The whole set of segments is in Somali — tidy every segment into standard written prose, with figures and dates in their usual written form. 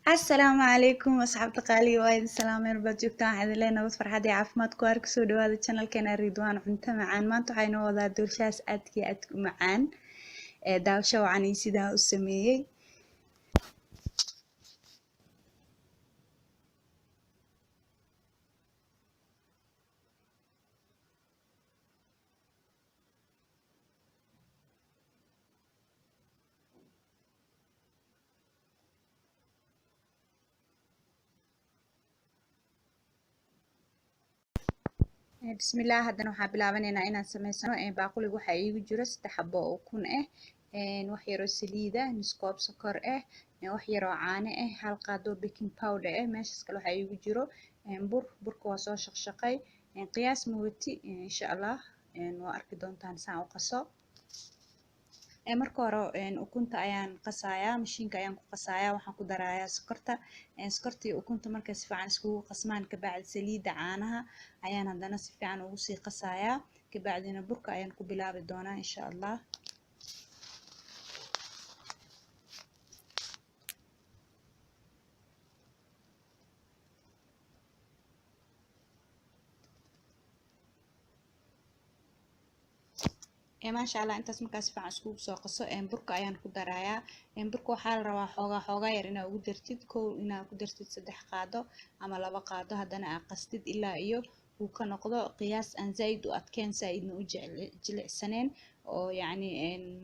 السلام عليكم أصحاب تقالي وايد السلام يا رب joogtaan waxaad leena wad farxad iyo caafimaad ku ark soo dhawaada channelkeena Ridwaan cunto macaan maanta waxaynu wadaa dulshaas aad u macaan daawasho wacan iyo sidaa u sameeyay bismillah haddana waxaa bilaabaneynaa inaan sameysano baaquliga waxaa iigu jiro 3 xabo oo ukun ah wax yaroo saliid ah nus koob sokor ah wax yaroo caano ah hal qaado baking powder ah meeshaas kale waxaa iigu jiro burka waa soo shaqshaqay qiyaas ma wati insha Allah waa arki doontaan saan u qaso marka hore ukunta ayaan qasayaa mashiinka ayaan ku qasayaa waxaan ku darayaa sokorta iyo ukunta markay si fiican iskugu qasmaan ka bacdi saliidda caanaha ayaan haddana si fiican ugu sii qasayaa ka bacdina burka ayaan ku bilaabi doonaa insha Allah maasha Allah intaas markaas fiican iskugu soo qaso burka ayaan ku darayaa burka waxaa la rabaa xoogaa yar inaad ugu dartid kow inaad ku dartid 3 qaado ama 2 qaado haddana aad qastid ilaa iyo uu ka noqdo qiyaas aan zaid u adkeyn zaidna u jilicsaneen oo yacni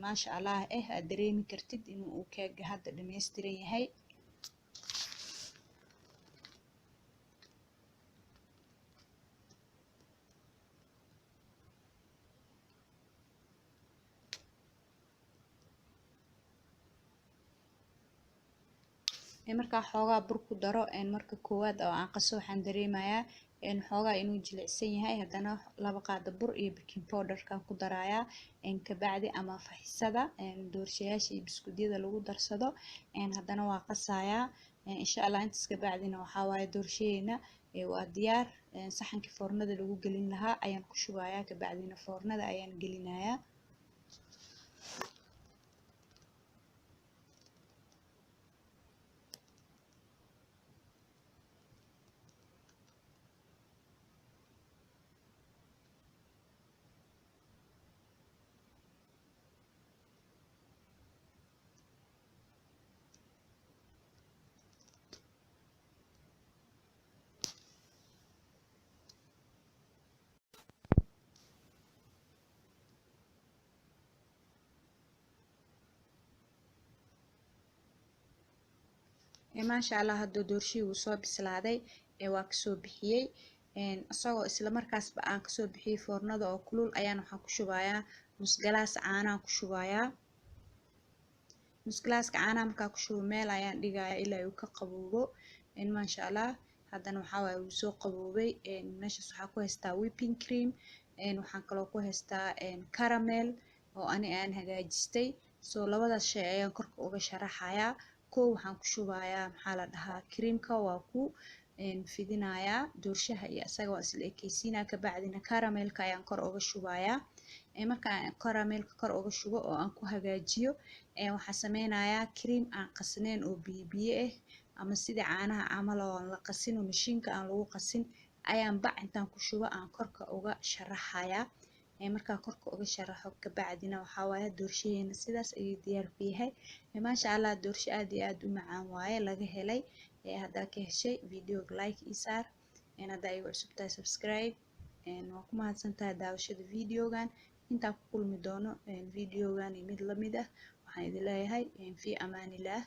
maasha Allah aad dareemi kartid inuu uu keega hadda dhameystiran yahay markaa xoogaa bur ku daro marka koowaad oo aan qaso waxaan dareemayaa xoogaa inuu jilicsan yahay haddana 2 qaado bur iyo baking powderkan ku darayaa kabacdi ama faxisada doorshayaasha iyo biskuudyada lagu darsado haddana waa qasayaa insha Allah intaas kabacdina waxaa waaye doorshadeena waa diyaar saxankii foornada lagu gelin lahaa ayaan ku shubayaa kabacdina foornada ayaan gelinayaa maasha Allah hadda doorshii wuu soo bislaaday waa kasoo bixiyey isagoo isla markaasba aan kasoo bixiyey foornada oo kulul ayaan waxaan ku shubayaa nus galaas caanaha ku shubayaa nus galaaska caanaha markaa ku shubo meel ayaan dhigayaa ilaa uu ka qaboobo maasha Allah haddana waxaa waaye wuu soo qaboobay meeshaas waxaa ku haystaa whipping cream waxaan kaloo ku haystaa caramel oo ani aan hagaajistay soo labadaas shay ayaan korka uga sharaxayaa kow waxaan ku shubayaa maxaa la dhahaa creamka waa ku fidinayaa doorshaha iyo asaga waa isla ekeysiinaa kabacdina caramelka ayaan kor uga shubayaa marka aan caramelka kor uga shubo oo aan ku hagaajiyo waxaan sameynayaa cream aan qasnayn oo biyo biyo ah ama sida caanaha camal oo aan la qasin oo mashiinka aan lagu qasin ayaan bac intaan ku shubo aan korka uga sharaxayaa markaa korka uga sharaxo kabacdina waxaa waaye doorshadeena sidaas ayuu diyaar ku yahay maasha Allah doorsho aad iyo aad u macaan waaye laga helay haddaa ka heshay videoga like ii saar haddaa igu cusub tahay subscribe waa ku mahadsantahay daawashada videogan intaan ku kulmi doono videogan iyo mid lamid ah waxaan idin leeyahay fi amaanillah